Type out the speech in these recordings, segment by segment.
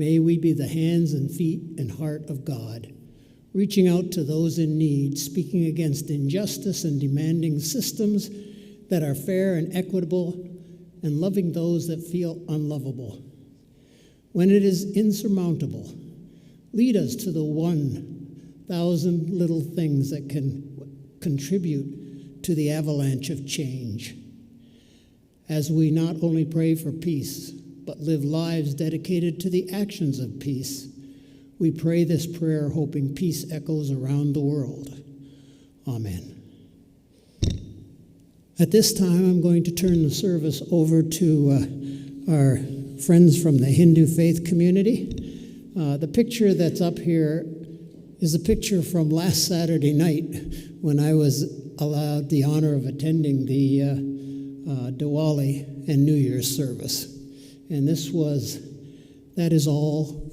May we be the hands and feet and heart of God, reaching out to those in need, speaking against injustice and demanding systems that are fair and equitable, and loving those that feel unlovable. When it is insurmountable, lead us to the 1,000 little things that can contribute to the avalanche of change. As we not only pray for peace, but live lives dedicated to the actions of peace, we pray this prayer hoping peace echoes around the world. Amen. At this time, I'm going to turn the service over to our friends from the Hindu faith community. The picture that's up here is a picture from last Saturday night when I was allowed the honor of attending the Diwali and New Year's service. And that is all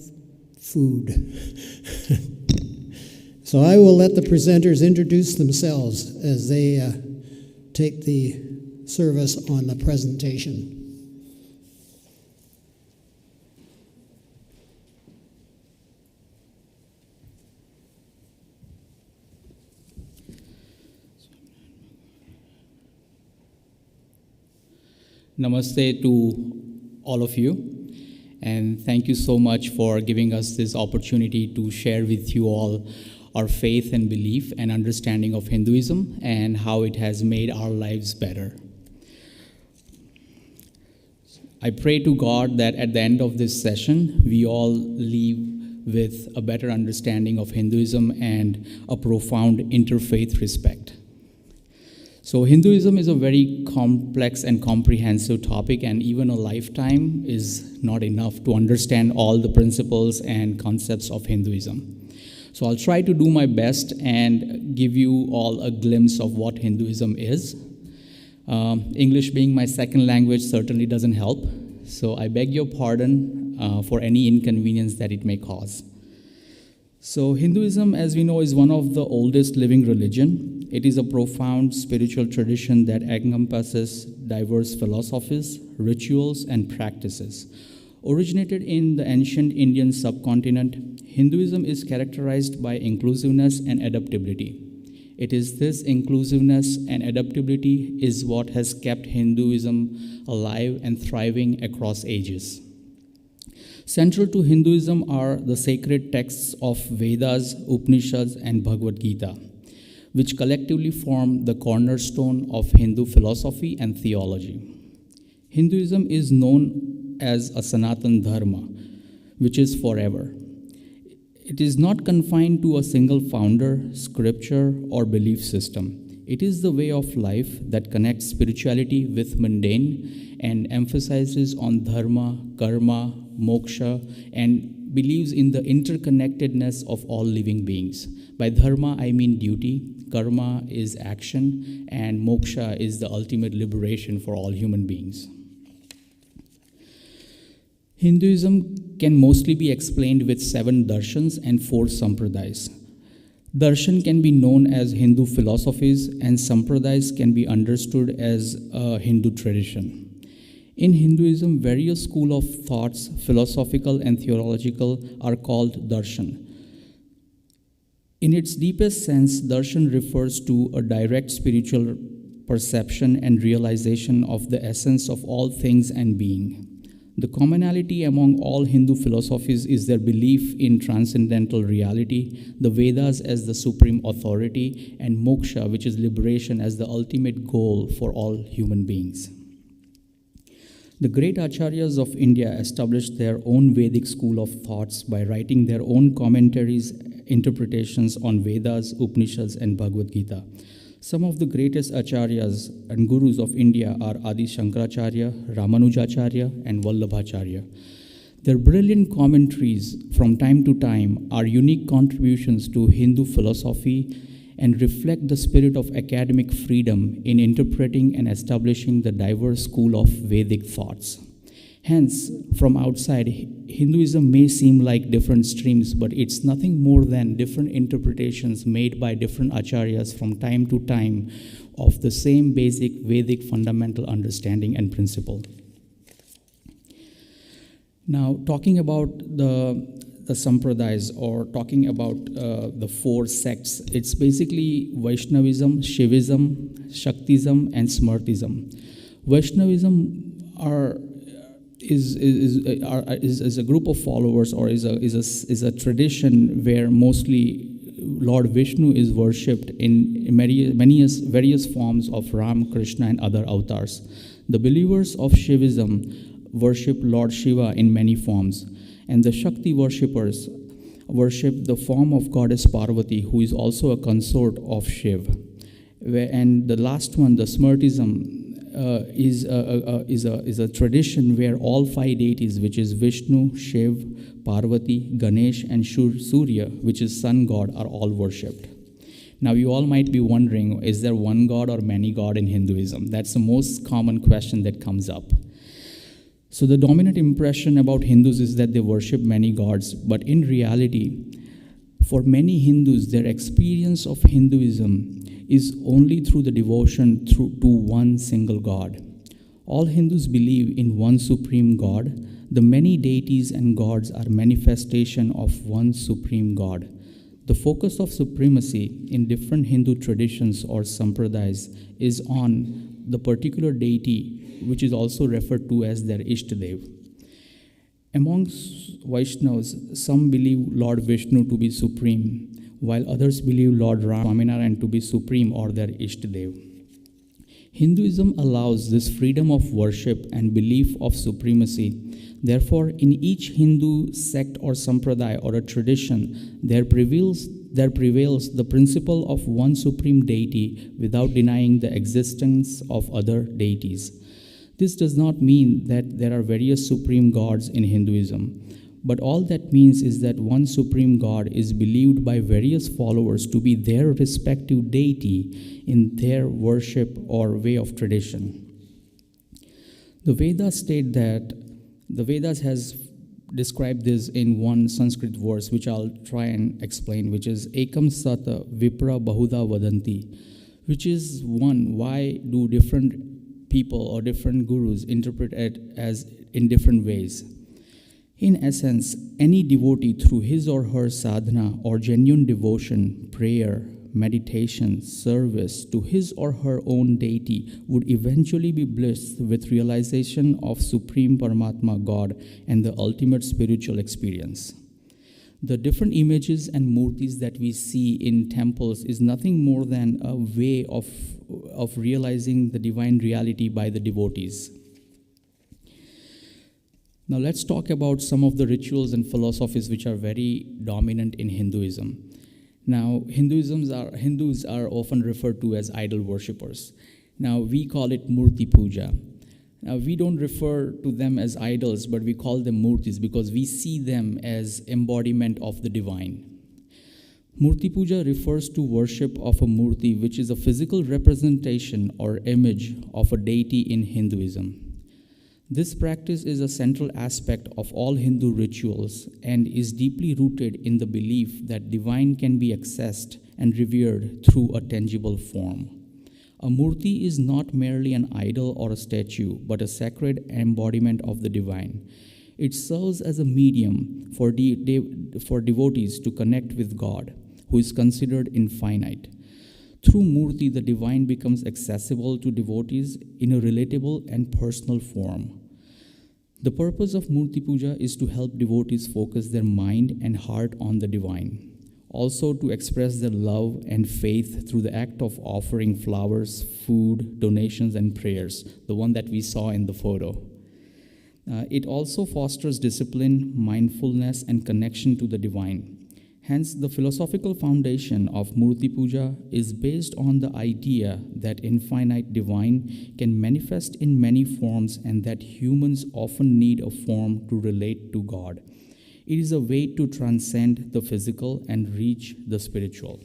food. So I will let the presenters introduce themselves as they take the service on the presentation. Namaste to all of you, and thank you so much for giving us this opportunity to share with you all our faith and belief and understanding of Hinduism and how it has made our lives better. I pray to God that at the end of this session, we all leave with a better understanding of Hinduism and a profound interfaith respect. So Hinduism is a very complex and comprehensive topic, and even a lifetime is not enough to understand all the principles and concepts of Hinduism. So I'll try to do my best and give you all a glimpse of what Hinduism is. English being my second language certainly doesn't help, so I beg your pardon for any inconvenience that it may cause. So Hinduism, as we know, is one of the oldest living religion. It is a profound spiritual tradition that encompasses diverse philosophies, rituals, and practices. Originated in the ancient Indian subcontinent, Hinduism is characterized by inclusiveness and adaptability. It is this inclusiveness and adaptability is what has kept Hinduism alive and thriving across ages. Central to Hinduism are the sacred texts of Vedas, Upanishads, and Bhagavad Gita, which collectively form the cornerstone of Hindu philosophy and theology. Hinduism is known as a Sanatan Dharma, which is forever. It is not confined to a single founder, scripture, or belief system. It is the way of life that connects spirituality with mundane and emphasizes on dharma, karma, moksha, and believes in the interconnectedness of all living beings. By dharma, I mean duty, karma is action, and moksha is the ultimate liberation for all human beings. Hinduism can mostly be explained with 7 darshans and 4 sampradayas. Darshan can be known as Hindu philosophies, and sampradayas can be understood as a Hindu tradition. In Hinduism, various schools of thoughts, philosophical and theological, are called darshan. In its deepest sense, darshan refers to a direct spiritual perception and realization of the essence of all things and being. The commonality among all Hindu philosophies is their belief in transcendental reality, the Vedas as the supreme authority, and moksha, which is liberation, as the ultimate goal for all human beings. The great acharyas of India established their own Vedic school of thoughts by writing their own commentaries, interpretations on Vedas, Upanishads, and Bhagavad Gita. Some of the greatest acharyas and gurus of India are Adi Shankaracharya, Ramanujacharya, and Vallabhacharya. Their brilliant commentaries from time to time are unique contributions to Hindu philosophy and reflect the spirit of academic freedom in interpreting and establishing the diverse school of Vedic thoughts. Hence, from outside, Hinduism may seem like different streams, but it's nothing more than different interpretations made by different acharyas from time to time of the same basic Vedic fundamental understanding and principle. Now, talking about the sampradayas, or talking about the four sects, it's basically Vaishnavism, Shivism, Shaktism, and Smartism. Vaishnavism is a group of followers, or is a tradition where mostly Lord Vishnu is worshipped in various forms of Ram, Krishna, and other avatars. The believers of Shivism worship Lord Shiva in many forms, and the Shakti worshippers worship the form of goddess Parvati, who is also a consort of Shiv. And the last one, the Smartism, is a tradition where all five deities, which is Vishnu, Shiv, Parvati, Ganesh, and Surya, which is sun god, are all worshipped. Now, you all might be wondering, is there one god or many god in Hinduism? That's the most common question that comes up. So the dominant impression about Hindus is that they worship many gods, but in reality, for many Hindus, their experience of Hinduism is only through the devotion to one single God. All Hindus believe in one supreme God. The many deities and gods are manifestation of one supreme God. The focus of supremacy in different Hindu traditions or sampradayas is on the particular deity, which is also referred to as their Ishtadev. Amongst Vaishnavas, some believe Lord Vishnu to be supreme, while others believe Lord Swaminarayan to be supreme or their Ishtadev. Hinduism allows this freedom of worship and belief of supremacy. Therefore, in each Hindu sect or sampradaya or a tradition, there prevails the principle of one supreme deity without denying the existence of other deities. This does not mean that there are various supreme gods in Hinduism, but all that means is that one supreme God is believed by various followers to be their respective deity in their worship or way of tradition. The Vedas state that the Vedas has described this in one Sanskrit verse, which I'll try and explain, which is Ekam Sata Vipra Bahuda Vadanti, which is one. Why do different people or different gurus interpret it as in different ways? In essence, any devotee through his or her sadhana or genuine devotion, prayer, meditation, service to his or her own deity would eventually be blessed with realization of Supreme Paramatma God and the ultimate spiritual experience. The different images and murtis that we see in temples is nothing more than a way of realizing the divine reality by the devotees. Now let's talk about some of the rituals and philosophies which are very dominant in Hinduism. Now, Hindus are often referred to as idol worshippers. Now, we call it Murti Puja. Now, we don't refer to them as idols, but we call them Murtis because we see them as embodiment of the divine. Murti Puja refers to worship of a Murti, which is a physical representation or image of a deity in Hinduism. This practice is a central aspect of all Hindu rituals and is deeply rooted in the belief that divine can be accessed and revered through a tangible form. A murti is not merely an idol or a statue, but a sacred embodiment of the divine. It serves as a medium for devotees to connect with God, who is considered infinite. Through murti, the divine becomes accessible to devotees in a relatable and personal form. The purpose of Murti Puja is to help devotees focus their mind and heart on the divine. Also to express their love and faith through the act of offering flowers, food, donations, and prayers, the one that we saw in the photo. It also fosters discipline, mindfulness, and connection to the divine. Hence, the philosophical foundation of Murti Puja is based on the idea that infinite divine can manifest in many forms and that humans often need a form to relate to God. It is a way to transcend the physical and reach the spiritual.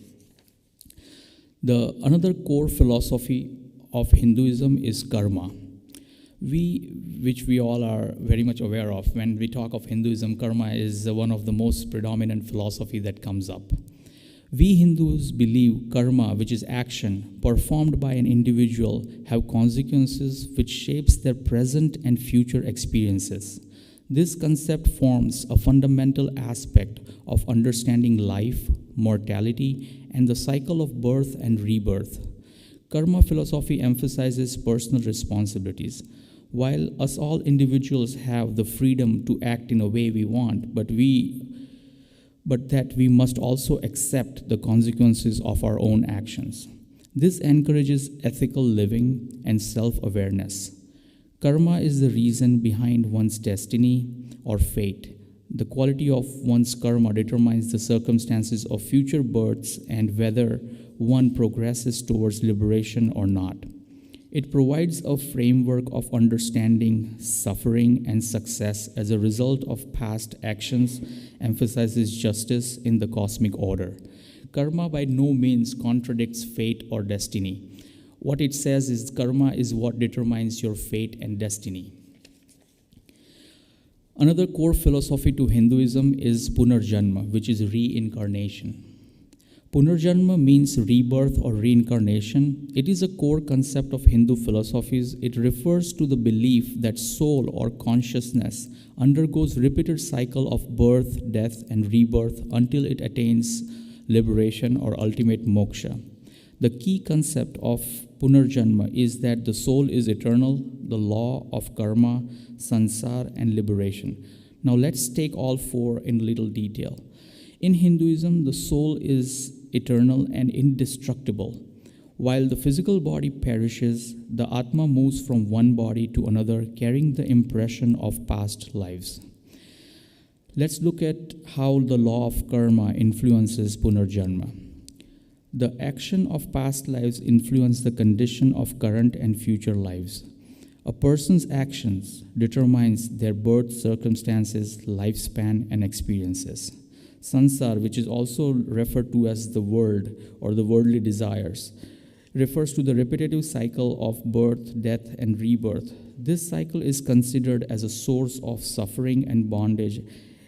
Another core philosophy of Hinduism is karma. Which we all are very much aware of. When we talk of Hinduism, karma is one of the most predominant philosophy that comes up. We Hindus believe karma, which is action performed by an individual, have consequences which shapes their present and future experiences. This concept forms a fundamental aspect of understanding life, mortality, and the cycle of birth and rebirth. Karma philosophy emphasizes personal responsibilities. While us all individuals have the freedom to act in a way we want, but that we must also accept the consequences of our own actions. This encourages ethical living and self-awareness. Karma is the reason behind one's destiny or fate. The quality of one's karma determines the circumstances of future births and whether one progresses towards liberation or not. It provides a framework of understanding suffering and success as a result of past actions, emphasizes justice in the cosmic order. Karma by no means contradicts fate or destiny. What it says is karma is what determines your fate and destiny. Another core philosophy to Hinduism is Punarjanma, which is reincarnation. Punarjanma means rebirth or reincarnation. It is a core concept of Hindu philosophies. It refers to the belief that soul or consciousness undergoes repeated cycle of birth, death, and rebirth until it attains liberation or ultimate moksha. The key concept of Punarjanma is that the soul is eternal, the law of karma, sansar, and liberation. Now let's take all four in little detail. In Hinduism, the soul is eternal and indestructible. While the physical body perishes, the Atma moves from one body to another, carrying the impression of past lives. Let's look at how the law of karma influences Punarjanma. The action of past lives influence the condition of current and future lives. A person's actions determines their birth circumstances, lifespan, and experiences. Sansar, which is also referred to as the world or the worldly desires, refers to the repetitive cycle of birth, death, and rebirth. This cycle is considered as a source of suffering and bondage,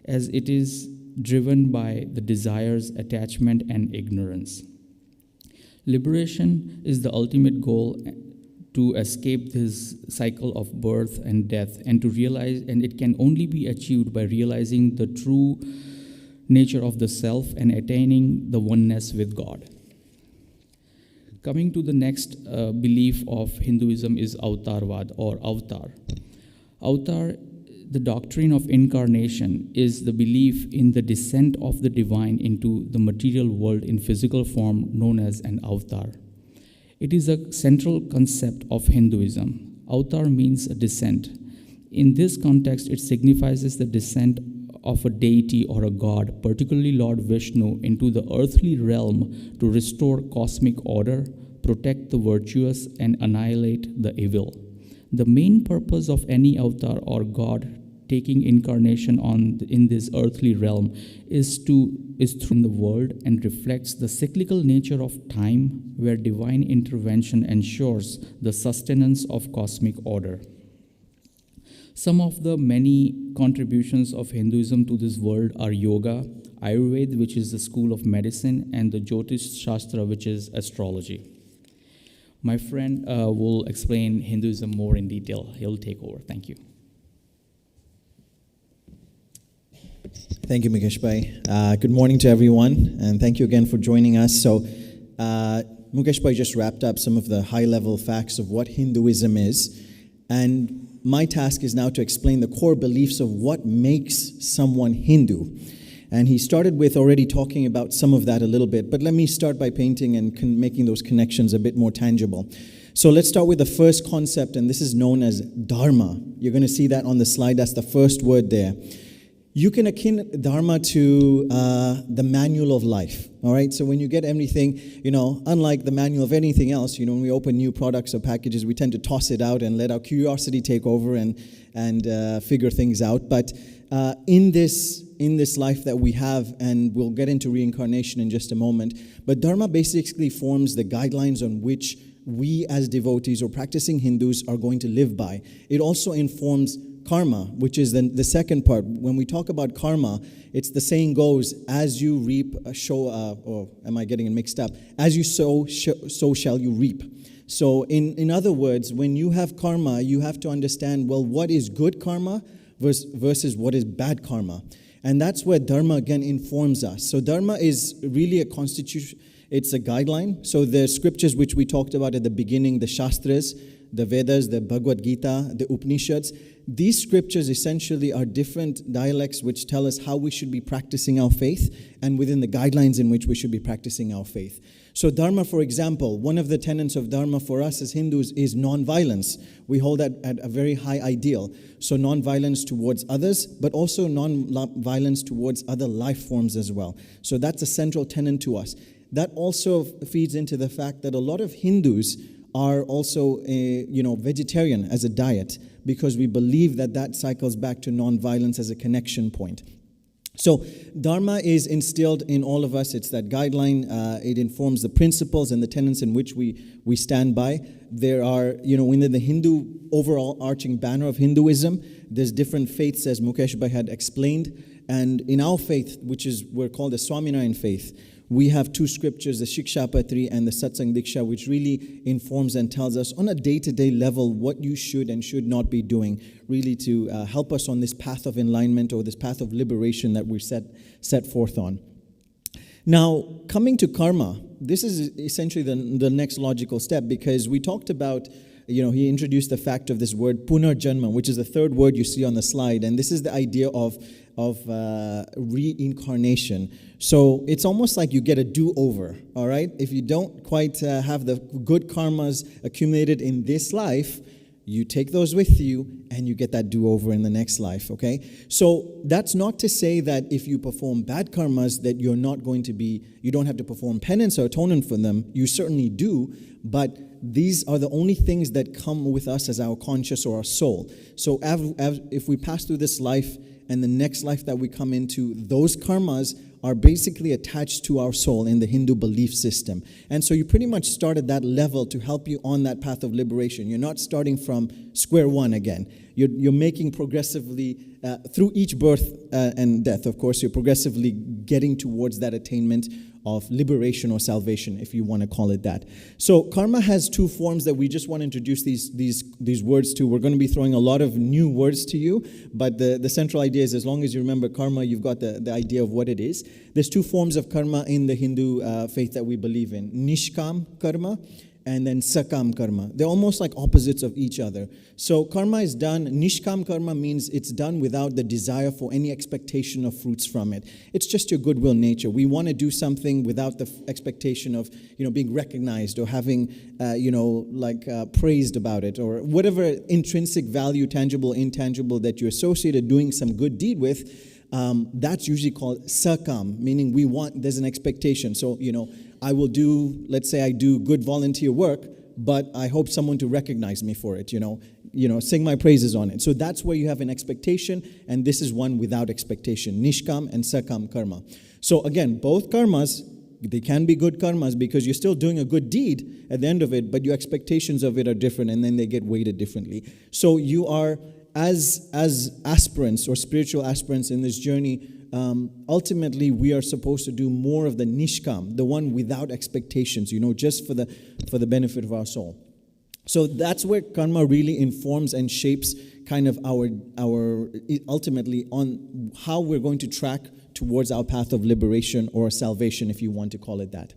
as it is driven by the desires, attachment, and ignorance. Liberation is the ultimate goal, to escape this cycle of birth and death, and to realize, and it can only be achieved by realizing the true nature of the self and attaining the oneness with God. Coming to the next belief of Hinduism is Avatarvad or Avatar. Avatar, the doctrine of incarnation, is the belief in the descent of the divine into the material world in physical form known as an avatar. It is a central concept of Hinduism. Avatar means a descent. In this context, it signifies the descent of a deity or a god, particularly Lord Vishnu, into the earthly realm to restore cosmic order, protect the virtuous, and annihilate the evil. The main purpose of any avatar or god taking incarnation in this earthly realm is through the world and reflects the cyclical nature of time, where divine intervention ensures the sustenance of cosmic order. Some of the many contributions of Hinduism to this world are yoga, Ayurveda, which is the school of medicine, and the Jyotish Shastra, which is astrology. My friend will explain Hinduism more in detail. He'll take over. Thank you. Thank you, Mukesh Bhai. Good morning to everyone, and thank you again for joining us. So, Mukesh Bhai just wrapped up some of the high-level facts of what Hinduism is, and my task is now to explain the core beliefs of what makes someone Hindu. And he started with already talking about some of that a little bit, but let me start by painting and making those connections a bit more tangible. So let's start with the first concept, and this is known as Dharma. You're going to see that on the slide. That's the first word there. You can akin Dharma to the manual of life, all right? So when you get anything, unlike the manual of anything else, when we open new products or packages, we tend to toss it out and let our curiosity take over and figure things out. But in this life that we have, and we'll get into reincarnation in just a moment, but Dharma basically forms the guidelines on which we as devotees or practicing Hindus are going to live by. It also informs karma, which is the second part. When we talk about karma, it's the saying goes, as you reap, or am I getting it mixed up? As you sow, so shall you reap. So in other words, when you have karma, you have to understand, well, what is good karma versus what is bad karma. And that's where dharma again informs us. So dharma is really a constitution, it's a guideline. So the scriptures which we talked about at the beginning, the Shastras, the Vedas, the Bhagavad Gita, the Upanishads, these scriptures essentially are different dialects which tell us how we should be practicing our faith and within the guidelines in which we should be practicing our faith. So Dharma, for example, one of the tenets of Dharma for us as Hindus is non-violence. We hold that at a very high ideal. So non-violence towards others, but also non-violence towards other life forms as well. So that's a central tenet to us. That also feeds into the fact that a lot of Hindus are also vegetarian as a diet, because we believe that that cycles back to non-violence as a connection point. So Dharma is instilled in all of us. It's that guideline. It informs the principles and the tenets in which we stand by. There are, within the Hindu overall arching banner of Hinduism, there's different faiths, as Mukesh Bhai had explained. And in our faith, which is we're called the Swaminarayan faith, we have two scriptures, the Shikshapatri and the Satsang Diksha, which really informs and tells us on a day-to-day level what you should and should not be doing, really to help us on this path of enlightenment or this path of liberation that we're set forth on. Now, coming to karma, this is essentially the next logical step, because we talked about, he introduced the fact of this word punarjanma, which is the third word you see on the slide, and this is the idea of reincarnation. So it's almost like you get a do-over, all right? If you don't quite have the good karmas accumulated in this life, you take those with you and you get that do-over in the next life, okay? So that's not to say that if you perform bad karmas that you don't have to perform penance or atonement for them. You certainly do, but these are the only things that come with us as our conscious or our soul. So if we pass through this life and the next life that we come into, those karmas are basically attached to our soul in the Hindu belief system. And so you pretty much start at that level to help you on that path of liberation. You're not starting from square one again. You're making progressively, through each birth and death, of course, you're progressively getting towards that attainment of liberation or salvation, if you want to call it that. So karma has two forms that we just want to introduce these words to. We're going to be throwing a lot of new words to you, but the central idea is, as long as you remember karma, you've got the idea of what it is. There's two forms of karma in the Hindu faith that we believe in: nishkam karma and then sakam karma. They're almost like opposites of each other. So karma is done, nishkam karma means it's done without the desire for any expectation of fruits from it. It's just your goodwill nature. We want to do something without the expectation of, being recognized or having, praised about it, or whatever intrinsic value, tangible, intangible, that you associated doing some good deed with. That's usually called sakam, meaning there's an expectation. So, I will do, let's say I do good volunteer work, but I hope someone to recognize me for it, sing my praises on it. So that's where you have an expectation, and this is one without expectation, nishkam and sakam karma. So again, both karmas, they can be good karmas because you're still doing a good deed at the end of it, but your expectations of it are different, and then they get weighted differently. So you are, as aspirants or spiritual aspirants in this journey, ultimately we are supposed to do more of the nishkam, the one without expectations, just for the benefit of our soul. So that's where karma really informs and shapes kind of our ultimately on how we're going to track towards our path of liberation or salvation, if you want to call it that.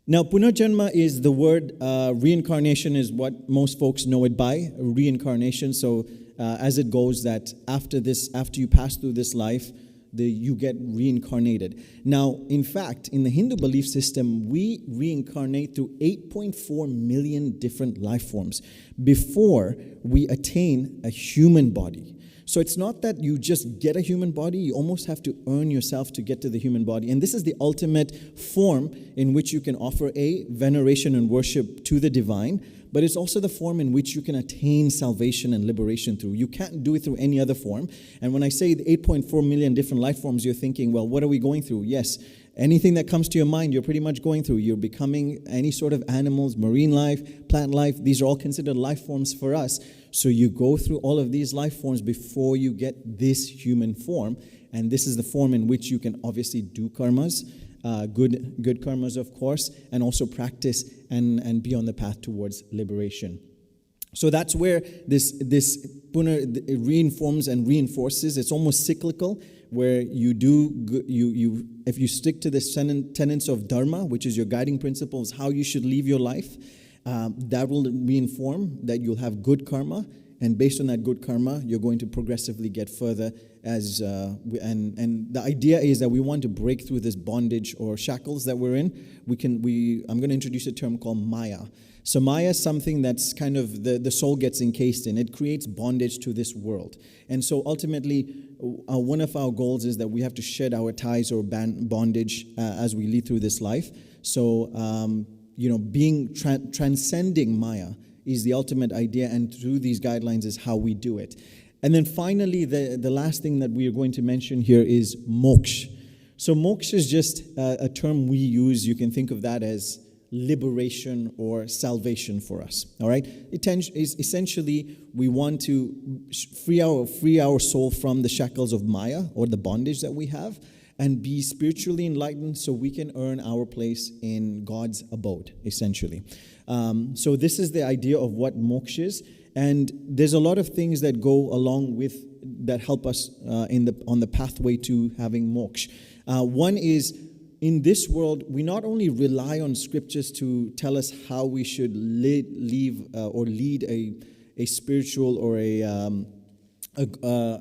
Now, punarjanma is the word, reincarnation is what most folks know it by, reincarnation. So as it goes, that after you pass through this life, you get reincarnated. Now, in fact, in the Hindu belief system, we reincarnate through 8.4 million different life forms before we attain a human body. So it's not that you just get a human body, you almost have to earn yourself to get to the human body. And this is the ultimate form in which you can offer veneration and worship to the divine, but it's also the form in which you can attain salvation and liberation through. You can't do it through any other form. And when I say the 8.4 million different life forms, you're thinking, well, what are we going through? Yes, anything that comes to your mind, you're pretty much going through. You're becoming any sort of animals, marine life, plant life. These are all considered life forms for us. So you go through all of these life forms before you get this human form. And this is the form in which you can obviously do karmas, good karmas, of course, and also practice and be on the path towards liberation. So that's where this puna it reinforms and reinforces. It's almost cyclical, where you if you stick to the tenets of dharma, which is your guiding principles, how you should live your life, that will reinform that you'll have good karma, and based on that good karma, you're going to progressively get further. And the idea is that we want to break through this bondage or shackles that we're in. I'm going to introduce a term called Maya. So Maya is something that's kind of the soul gets encased in. It creates bondage to this world. And so ultimately, one of our goals is that we have to shed our ties or bondage as we lead through this life. So, transcending Maya is the ultimate idea, and through these guidelines is how we do it. And then finally, the last thing that we are going to mention here is moksha. So moksha is just a term we use. You can think of that as liberation or salvation for us. All right? Essentially, we want to free our soul from the shackles of Maya or the bondage that we have, and be spiritually enlightened so we can earn our place in God's abode, essentially. So this is the idea of what moksha is. And there's a lot of things that go along with that help us on the pathway to having moksha. One is, in this world, we not only rely on scriptures to tell us how we should lead a spiritual or a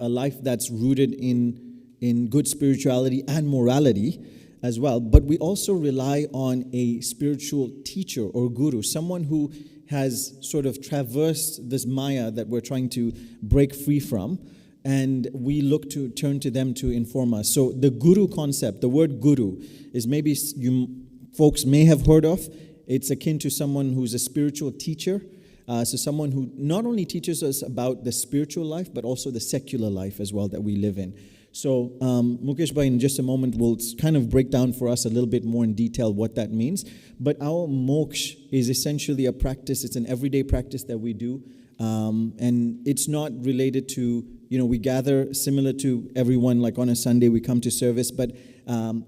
life that's rooted in good spirituality and morality as well, but we also rely on a spiritual teacher or guru, someone who has sort of traversed this Maya that we're trying to break free from, and we look to turn to them to inform us. So the guru concept, the word guru, is maybe you folks may have heard of. It's akin to someone who's a spiritual teacher, so someone who not only teaches us about the spiritual life, but also the secular life as well that we live in. So Mukesh Bhai, in just a moment, will kind of break down for us a little bit more in detail what that means. But our moksha is essentially a practice. It's an everyday practice that we do. And it's not related to, we gather similar to everyone, like on a Sunday we come to service. But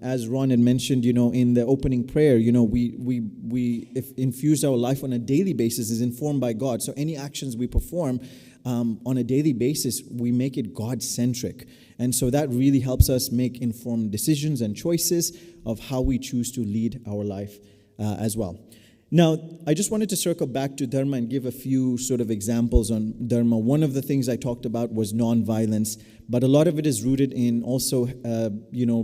as Ron had mentioned, in the opening prayer, we infuse our life on a daily basis is informed by God. So any actions we perform on a daily basis, we make it God-centric. And so that really helps us make informed decisions and choices of how we choose to lead our life as well. Now, I just wanted to circle back to Dharma and give a few sort of examples on Dharma. One of the things I talked about was non-violence, but a lot of it is rooted in also,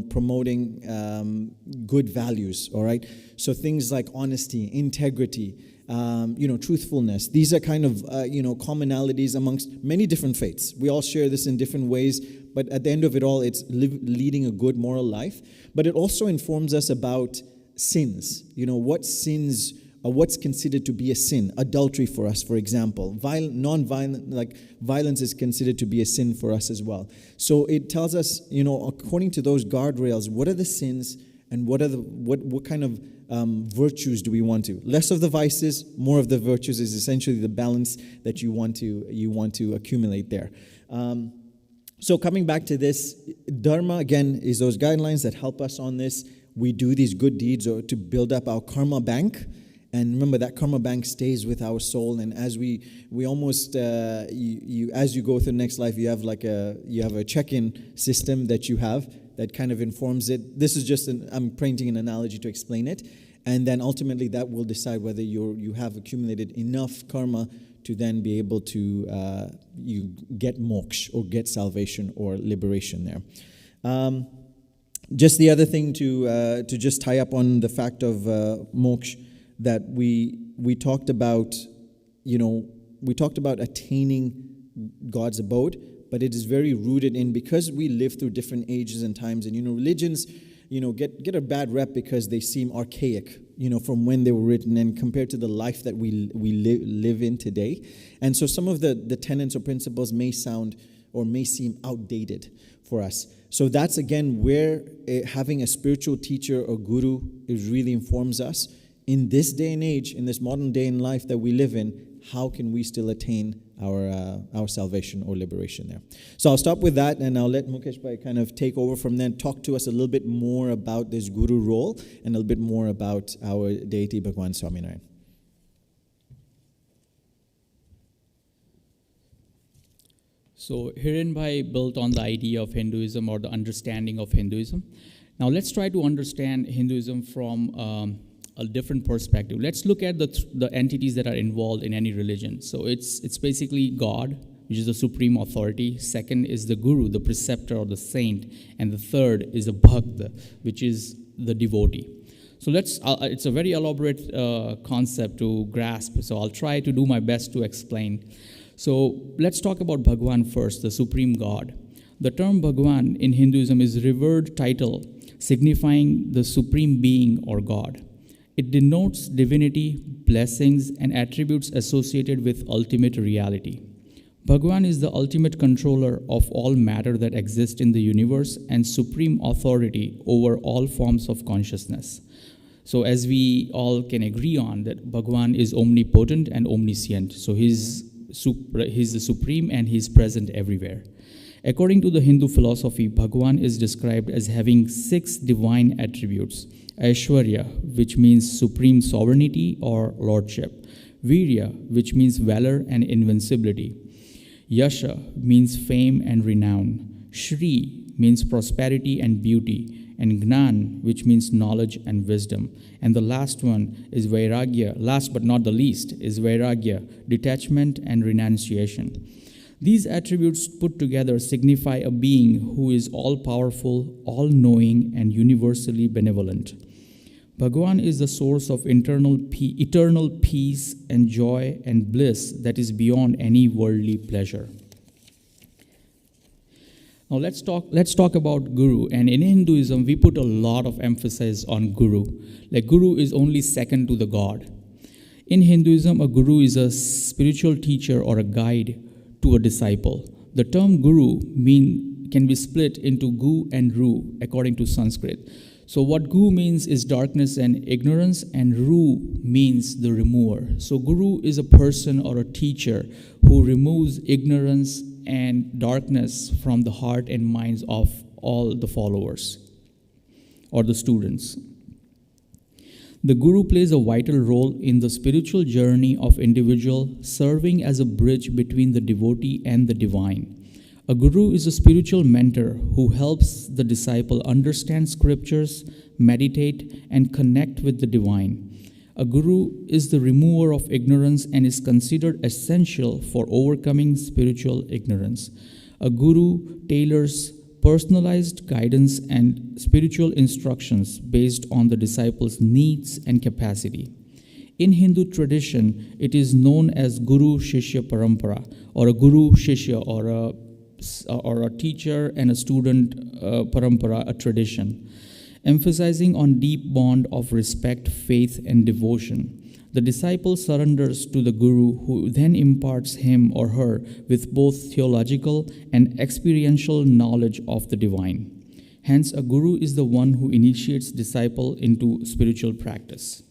promoting good values, all right? So things like honesty, integrity, truthfulness. These are kind of, commonalities amongst many different faiths. We all share this in different ways, but at the end of it all, it's leading a good moral life. But it also informs us about sins. What sins, what's considered to be a sin. Adultery for us, for example. Non-violent, like violence is considered to be a sin for us as well. So it tells us, according to those guardrails, what are the sins and what kind of virtues do we want to? Less of the vices, more of the virtues is essentially the balance that you want to accumulate there. So coming back to this, Dharma again is those guidelines that help us on this. We do these good deeds or to build up our karma bank. And remember, that karma bank stays with our soul. And as we almost, as you go through the next life, you have a check-in system that you have that kind of informs it. This is just I'm painting an analogy to explain it. And then ultimately that will decide whether you have accumulated enough karma to then be able to you get moksha or get salvation or liberation there. Just the other thing to just tie up on the fact of moksha, that we talked about, we talked about attaining God's abode, but it is very rooted in, because we live through different ages and times, and religions, get a bad rep because they seem archaic, from when they were written and compared to the life that we live in today. And so some of the tenets or principles may seem outdated for us. So that's again where having a spiritual teacher or guru really informs us. In this day and age, in this modern day in life that we live in, how can we still attain our salvation or liberation there? So I'll stop with that, and I'll let Mukesh Bhai kind of take over from there and talk to us a little bit more about this guru role and a little bit more about our deity, Bhagwan Swaminarayan. Thank you, Mukesh Bhai. Good morning, everyone. Thank you for the introduction. It's a pleasure to be here. It's a pleasure to be So, hereinby built on the idea of Hinduism or the understanding of Hinduism. Now, let's try to understand Hinduism from a different perspective. Let's look at the entities that are involved in any religion. So, it's basically God, which is the supreme authority. Second is the guru, the preceptor or the saint. And the third is the bhakta, which is the devotee. So it's a very elaborate concept to grasp. So I'll try to do my best to explain. So let's talk about Bhagwan first, the supreme God. The term Bhagwan in Hinduism is a revered title signifying the supreme being or God. It denotes divinity, blessings, and attributes associated with ultimate reality. Bhagwan is the ultimate controller of all matter that exists in the universe and supreme authority over all forms of consciousness. So as we all can agree on that Bhagwan is omnipotent and omniscient. So he's the supreme and he's present everywhere. According to the Hindu philosophy, Bhagwan is described as having 6 divine attributes. Aishwarya, which means supreme sovereignty or lordship. Virya, which means valor and invincibility. Yasha means fame and renown. Shri means prosperity and beauty. And Gnan, which means knowledge and wisdom. And the last one is Vairagya, last but not the least, is Vairagya, detachment and renunciation. These attributes put together signify a being who is all-powerful, all-knowing, and universally benevolent. Bhagwan is the source of eternal peace and joy and bliss that is beyond any worldly pleasure. Now let's talk about Guru. And in Hinduism, we put a lot of emphasis on Guru. Like Guru is only second to the God. In Hinduism, a Guru is a spiritual teacher or a guide to a disciple. The term Guru can be split into Gu and Ru according to Sanskrit. So what Gu means is darkness and ignorance, and Ru means the remover. So Guru is a person or a teacher who removes ignorance and darkness from the heart and minds of all the followers or the students. The Guru plays a vital role in the spiritual journey of individual, serving as a bridge between the devotee and the divine. A Guru is a spiritual mentor who helps the disciple understand scriptures, meditate, and connect with the divine. A Guru is the remover of ignorance and is considered essential for overcoming spiritual ignorance. A Guru tailors personalized guidance and spiritual instructions based on the disciple's needs and capacity. In Hindu tradition, it is known as Guru Shishya Parampara, or a Guru Shishya, or a teacher and a student parampara, a tradition, emphasizing on deep bond of respect, faith, and devotion. The disciple surrenders to the Guru, who then imparts him or her with both theological and experiential knowledge of the divine. Hence, a Guru is the one who initiates disciple into spiritual practice.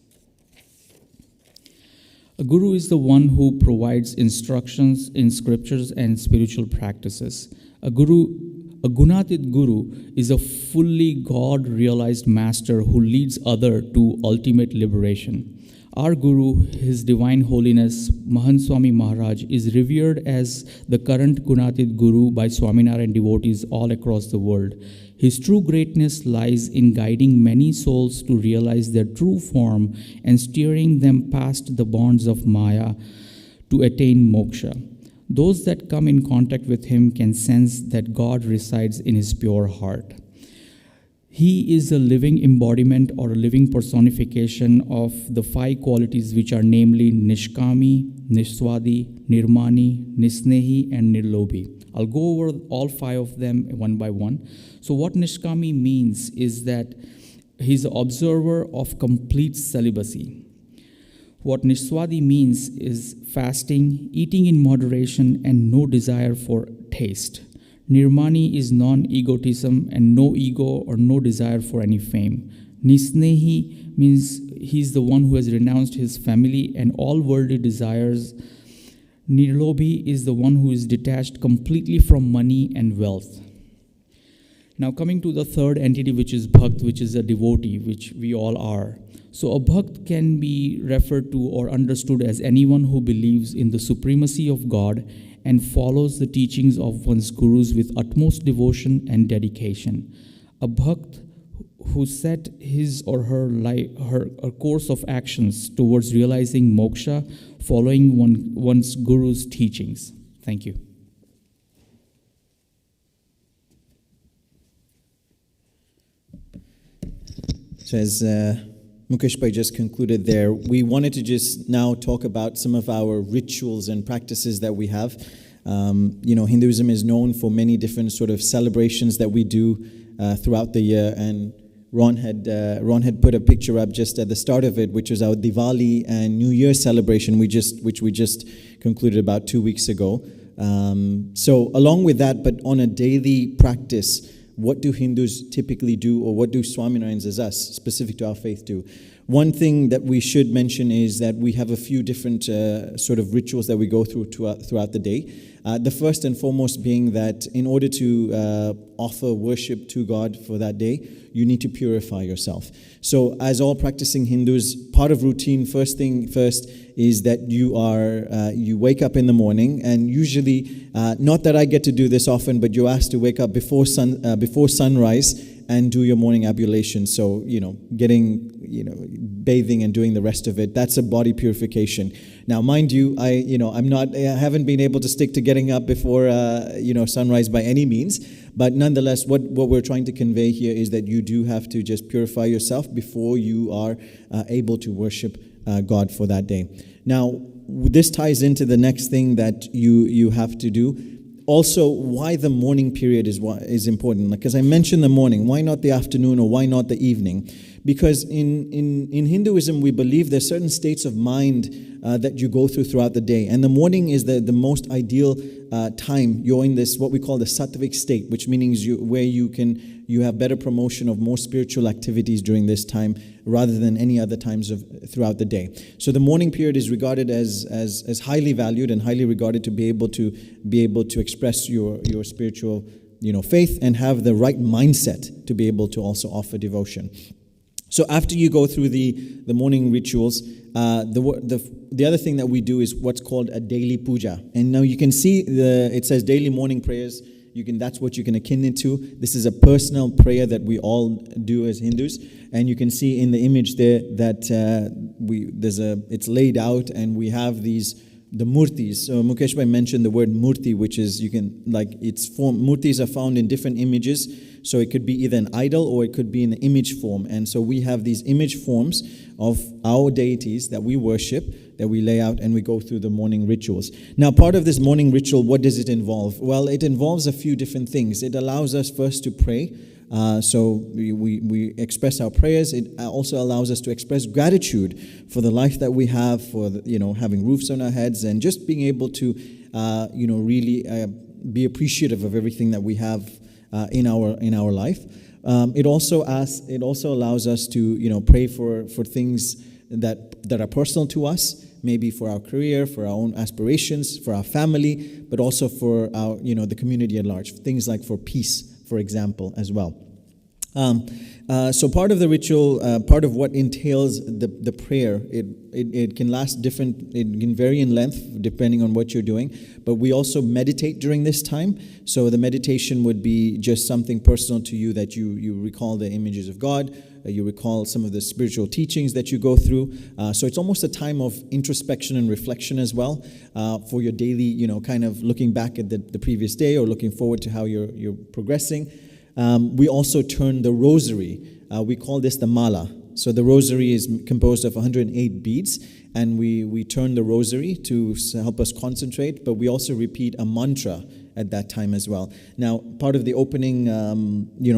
A Guru is the one who provides instructions in scriptures and spiritual practices. A Gunatit Guru is a fully God-realized master who leads others to ultimate liberation. Our Guru, His Divine Holiness Mahant Swami Maharaj, is revered as the current Gunatit Guru by Swaminarayan devotees all across the world. His true greatness lies in guiding many souls to realize their true form and steering them past the bonds of Maya to attain moksha. Those that come in contact with him can sense that God resides in his pure heart. He is a living embodiment or a living personification of the 5 qualities, which are namely Nishkami, Nishswadi, Nirmani, Nisnehi, and Nirlobhi. I'll go over all 5 of them one by one. So what Nishkami means is that he's an observer of complete celibacy. What Nishswadi means is fasting, eating in moderation, and no desire for taste. Nirmani is non-egotism and no ego or no desire for any fame. Nisnehi means he's the one who has renounced his family and all worldly desires. Nirlobhi is the one who is detached completely from money and wealth. Now coming to the third entity, which is Bhakt, which is a devotee, which we all are. So a Bhakt can be referred to or understood as anyone who believes in the supremacy of God and follows the teachings of one's gurus with utmost devotion and dedication. A bhakt who set his or her course of actions towards realizing moksha following one's guru's teachings. Thank you. So as Mukesh Bhai just concluded there, we wanted to just now talk about some of our rituals and practices that we have. Hinduism is known for many different sort of celebrations that we do throughout the year, and Ron had put a picture up just at the start of it, which was our Diwali and New Year celebration, which we just concluded about 2 weeks ago. So along with that, but on a daily practice, what do Hindus typically do, or what do Swaminarayans as us, specific to our faith, do? One thing that we should mention is that we have a few different sort of rituals that we go through throughout the day. The first and foremost being that in order to offer worship to God for that day, you need to purify yourself. So as all practicing Hindus, part of routine, first is that you wake up in the morning, and usually, not that I get to do this often, but you're asked to wake up before sunrise and do your morning ablution. So, bathing and doing the rest of it, that's a body purification. Now, mind you, I haven't been able to stick to getting up before, sunrise by any means. But nonetheless, what we're trying to convey here is that you do have to just purify yourself before you are able to worship God for that day. Now, this ties into the next thing that you have to do. Also, why the morning period is important. Like, as I mentioned, the morning. Why not the afternoon, or why not the evening? Because in Hinduism, we believe there's certain states of mind that you go throughout the day. And the morning is the most ideal time. You're in this, what we call the sattvic state, which means where you have better promotion of more spiritual activities during this time rather than any other times throughout the day. So the morning period is regarded as highly valued and highly regarded to be able to express your spiritual faith and have the right mindset to be able to also offer devotion. So after you go through the morning rituals, the other thing that we do is what's called a daily puja. And now you can see it says daily morning prayers. That's what you can akin it to. This is a personal prayer that we all do as Hindus, and you can see in the image there that it's laid out, and we have the murtis. So Mukesh Bhai mentioned the word murti, which is murtis are found in different images. So it could be either an idol or it could be in the image form. And so we have these image forms of our deities that we worship, that we lay out, and we go through the morning rituals. Now, part of this morning ritual, what does it involve? Well, it involves a few different things. It allows us first to pray. So we express our prayers. It also allows us to express gratitude for the life that we have, for having roofs on our heads, and just being able to really be appreciative of everything that we have in our life. It also allows us to pray for things that are personal to us, maybe for our career, for our own aspirations, for our family, but also for our the community at large. Things like for peace, for example, as well. So part of the ritual, part of what entails the prayer, it can last different, it can vary in length depending on what you're doing, but we also meditate during this time. So the meditation would be just something personal to you, that you recall the images of God, you recall some of the spiritual teachings that you go through. So it's almost a time of introspection and reflection as well, for your daily, kind of looking back at the previous day or looking forward to how you're progressing. We also turn the rosary. We call this the mala. So the rosary is composed of 108 beads, and we turn the rosary to help us concentrate, but we also repeat a mantra at that time as well. Now, part of the opening,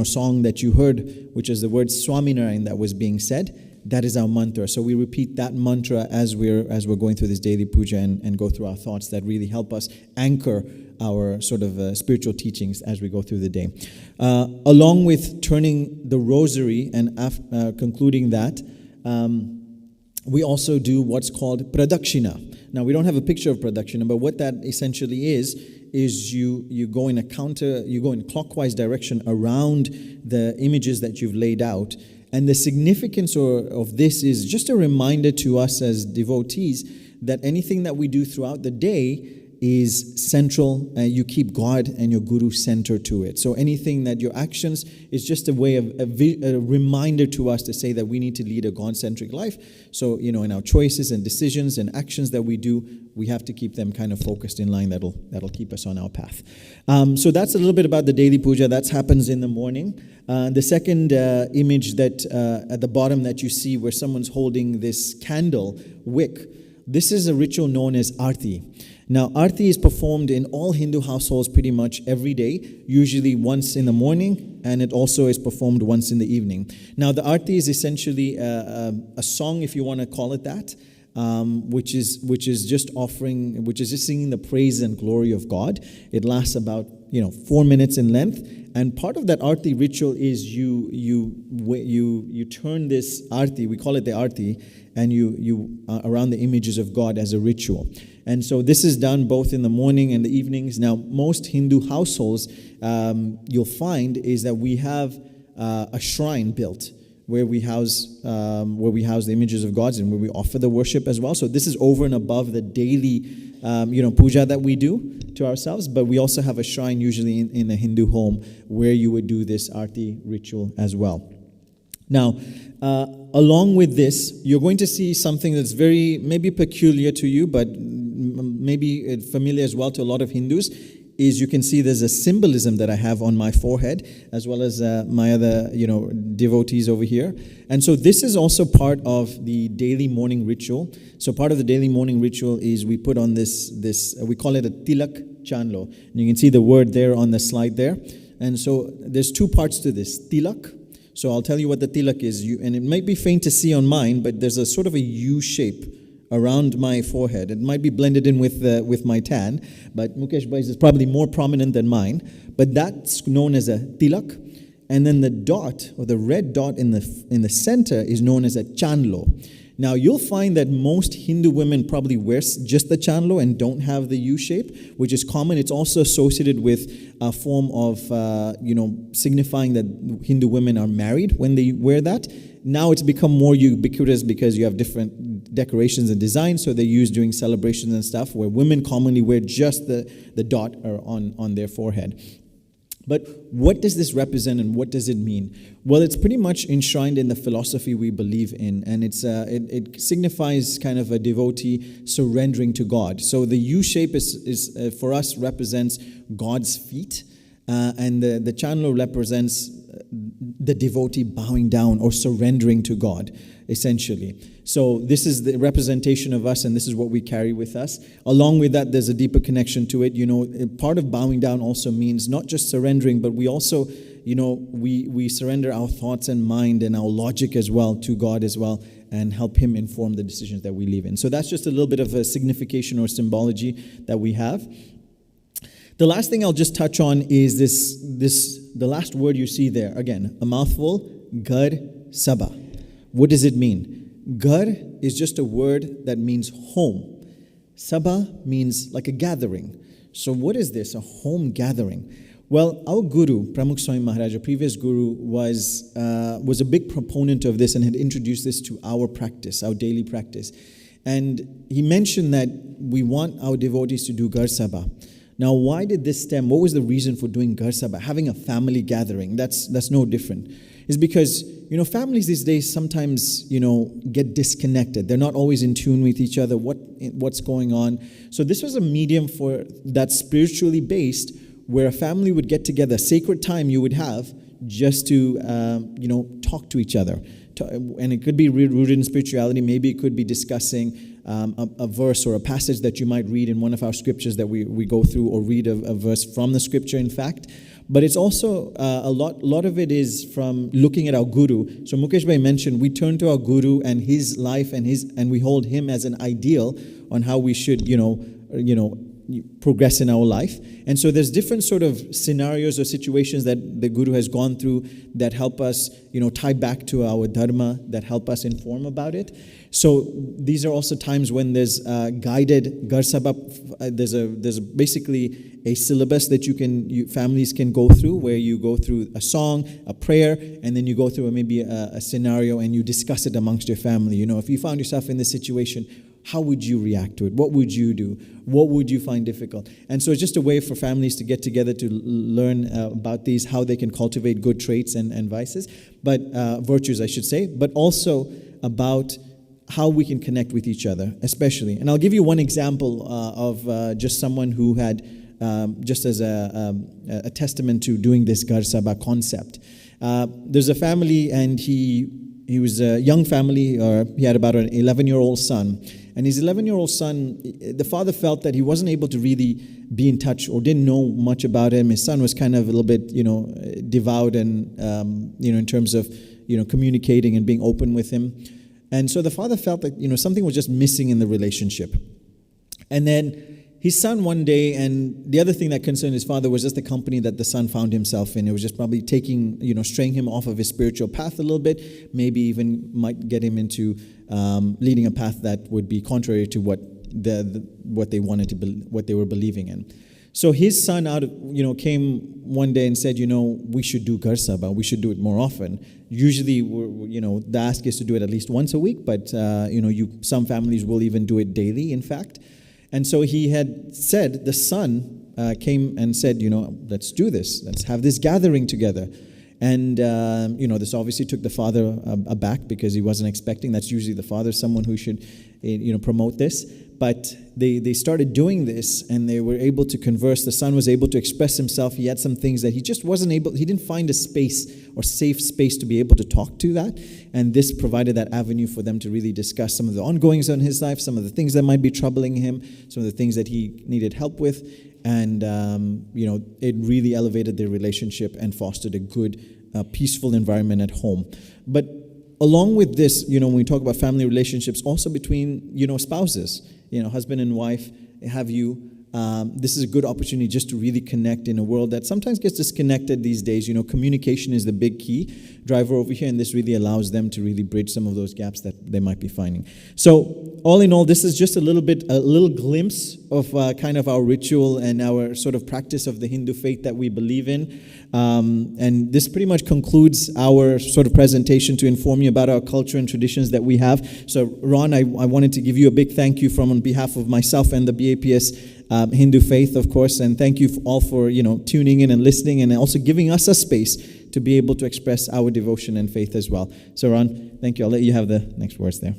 song that you heard, which is the word Swaminarayan that was being said, that is our mantra. So we repeat that mantra as we're going through this daily puja and go through our thoughts that really help us anchor our sort of spiritual teachings as we go through the day. Along with turning the rosary and concluding that, we also do what's called pradakshina. Now, we don't have a picture of pradakshina, but what that essentially is you go in clockwise direction around the images that you've laid out. And the significance of this is just a reminder to us as devotees that anything that we do throughout the day is central. You keep God and your Guru centered to it. So anything that your actions is just a way of a reminder to us to say that we need to lead a God-centric life. So, in our choices and decisions and actions that we do, we have to keep them kind of focused in line. That'll keep us on our path. So that's a little bit about the daily puja. That happens in the morning. The second image that at the bottom that you see where someone's holding this candle wick, this is a ritual known as Aarti. Now, Aarti is performed in all Hindu households pretty much every day, usually once in the morning, and it also is performed once in the evening. Now, the Aarti is essentially a song, if you want to call it that, which is just singing the praise and glory of God. It lasts about 4 minutes in length, and part of that Aarti ritual is you turn this Aarti, we call it the Aarti, and you around the images of God as a ritual. And so this is done both in the morning and the evenings. Now, most Hindu households, you'll find, is that we have a shrine built where we house the images of God and where we offer the worship as well. So this is over and above the daily, puja that we do to ourselves. But we also have a shrine usually in a Hindu home where you would do this Aarti ritual as well. Now, along with this, you're going to see something that's very maybe peculiar to you, but maybe familiar as well to a lot of Hindus, is you can see there's a symbolism that I have on my forehead, as well as my other, devotees over here. And so this is also part of the daily morning ritual. So part of the daily morning ritual is we put on this we call it a tilak chanlo. And you can see the word there on the slide there. And so there's two parts to this, tilak. So I'll tell you what the tilak is, and it might be faint to see on mine, but there's a sort of a U shape around my forehead. It might be blended in with my tan, but Mukesh Bhai's is probably more prominent than mine. But that's known as a tilak, and then the dot or the red dot in the center is known as a chanlo. Now you'll find that most Hindu women probably wear just the chanlo and don't have the U shape, which is common. It's also associated with a form of signifying that Hindu women are married when they wear that. Now it's become more ubiquitous because you have different decorations and designs, so they're used during celebrations and stuff, where women commonly wear just the dot on their forehead. But what does this represent and what does it mean? Well, it's pretty much enshrined in the philosophy we believe in, and it signifies kind of a devotee surrendering to God. So the U shape is for us represents God's feet, and the chanlo represents the devotee bowing down or surrendering to God, essentially. So this is the representation of us, and this is what we carry with us. Along with that, there's a deeper connection to it. Part of bowing down also means not just surrendering, but we also, we surrender our thoughts and mind and our logic as well to God as well, and help Him inform the decisions that we live in. So that's just a little bit of a signification or symbology that we have. The last thing I'll just touch on is the last word you see there. Again, a mouthful, Ghar Sabha. What does it mean? Ghar is just a word that means home. Sabha means like a gathering. So what is this, a home gathering? Well, our guru, Pramukh Swami Maharaj, our previous guru, was a big proponent of this and had introduced this to our practice, our daily practice. And he mentioned that we want our devotees to do Ghar Sabha. Now, why did this stem? What was the reason for doing Ghar Sabha? Having a family gathering, that's no different. It's because, families these days sometimes, get disconnected. They're not always in tune with each other, what's going on. So this was a medium for that spiritually based, where a family would get together, sacred time you would have just to, talk to each other. And it could be rooted in spirituality. Maybe it could be discussing a verse or a passage that you might read in one of our scriptures that we go through, or read a verse from the scripture, in fact. But it's also a lot of it is from looking at our guru. So Mukesh Bhai mentioned we turn to our guru and his life and we hold him as an ideal on how we should progress in our life. And so there's different sort of scenarios or situations that the guru has gone through that help us, tie back to our dharma, that help us inform about it. So these are also times when there's guided Ghar Sabha. There's basically a syllabus that families can go through, where you go through a song, a prayer, and then you go through maybe a scenario and you discuss it amongst your family. If you found yourself in this situation, how would you react to it? What would you do? What would you find difficult? And so it's just a way for families to get together to learn about these, how they can cultivate good traits and vices, but virtues, I should say, but also about how we can connect with each other, especially. And I'll give you one example of just someone who had, just as a testament to doing this Ghar Sabha concept. There's a family, and he was a young family, or he had about an 11-year-old son. And his 11-year-old son, the father felt that he wasn't able to really be in touch or didn't know much about him. His son was kind of a little bit, devout and, in terms of, communicating and being open with him. And so the father felt that, something was just missing in the relationship. And then his son one day, and the other thing that concerned his father was just the company that the son found himself in. It was just probably straying him off of his spiritual path a little bit, maybe even might get him into leading a path that would be contrary to what they wanted to what they were believing in. So his son came one day and said, we should do Ghar Sabha. We should do it more often. Usually, the ask is to do it at least once a week, but some families will even do it daily, in fact. And so he had said, the son came and said, let's do this. Let's have this gathering together. And, this obviously took the father aback because he wasn't expecting. That's usually the father, someone who should, promote this. But they started doing this, and they were able to converse. The son was able to express himself. He had some things that he just wasn't able, he didn't find a space or safe space to be able to talk to that. And this provided that avenue for them to really discuss some of the ongoings in his life, some of the things that might be troubling him, some of the things that he needed help with. And, it really elevated their relationship and fostered a good, peaceful environment at home. But along with this, when we talk about family relationships, also between, spouses, husband and wife, have you. This is a good opportunity just to really connect in a world that sometimes gets disconnected these days. Communication is the big key driver over here, and this really allows them to really bridge some of those gaps that they might be finding. So all in all, this is just a little glimpse of kind of our ritual and our sort of practice of the Hindu faith that we believe in. And this pretty much concludes our sort of presentation to inform you about our culture and traditions that we have. So Ron, I wanted to give you a big thank you on behalf of myself and the BAPS Hindu faith, of course, and thank you all for tuning in and listening, and also giving us a space to be able to express our devotion and faith as well. So Ron, thank you. I'll let you have the next words there.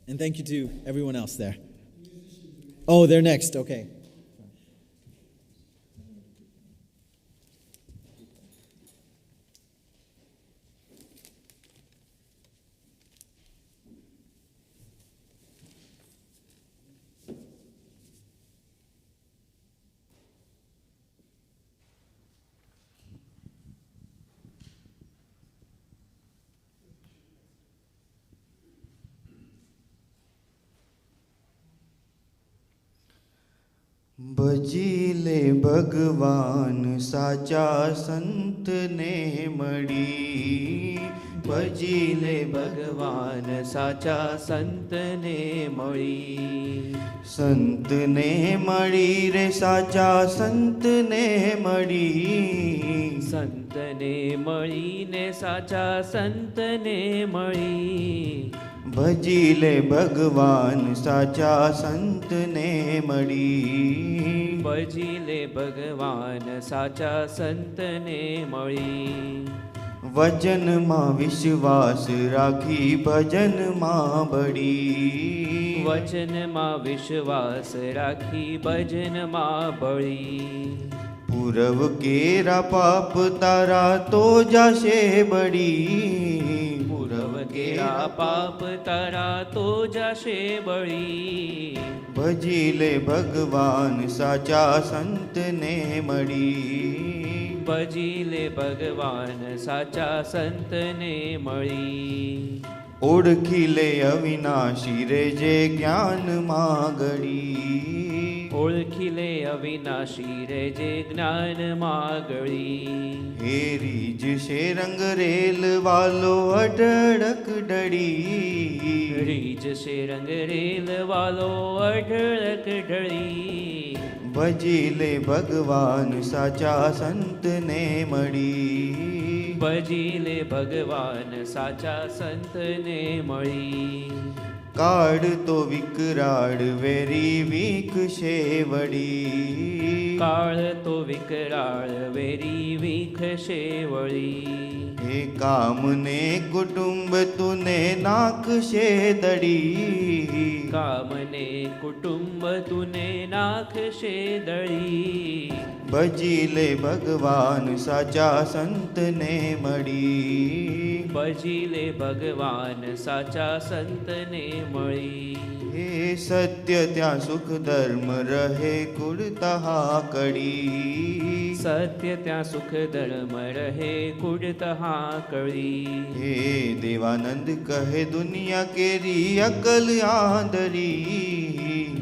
And thank you to everyone else there. Oh, they're next. Okay. ભજીલે ભગવાન સાચા સંત ને મળી ભજીલે ભગવાન સાચા સંતને મળી સંતને મળી રે સાચા સંતને મળી સંતને મળીને સાચા સંતને મળી ભજીલે ભગવાન સાચા સંતને મળી ભજીલે ભગવાન સાચા સંતને મળી વચનમાં વિશ્વાસ રાખી ભજનમાં બળી વચનમાં વિશ્વાસ રાખી ભજનમાં બળી પૂરવ કેરા પાપ તારા તો જાશે બળી પૂરવ કેરા પાપ તારા તો જાશે બળી ભજીલે ભગવાન સાચા સંતને મળી ભજીલે ભગવાન સાચા સંતને મળી ઓળખીલે અવિનાશી રે જે જ્ઞાનમાં ગળી ઓળખીલે અવિનાશી રે જે જ્ઞાનમાં ગળી હે રીજ છે રંગ રેલ વાલો અઢળક ડળી રીજ છે રંગ રેલ વાલો અઢળક ઢળી ભજીલે ભગવાન સાચા સંતને મળી ભજીલે ભગવાન સાચા સંતને મળી. કાળતો વિકરાળ વેરી વીખશે વળી. કાળ તો વિકરાળ વેરી વીખશે વળી. હે કામને કુટુંબ તુને નાખશે દડી. કામને કુટુંબ તુને નાખશે દળી. ભજીલે ભગવાન સાચા સંતને મળી. ભજીલે ભગવાન સાચા સંતને મળી. હે સત્ય ત્યાં સુખ ધર્મ રહે કુળતા કડી. સત્ય ત્યાં સુખ ધર્મ રહે કુળતહા કળી. હે દેવાનંદ કહે દુનિયા કેરી અકલ આંધળી.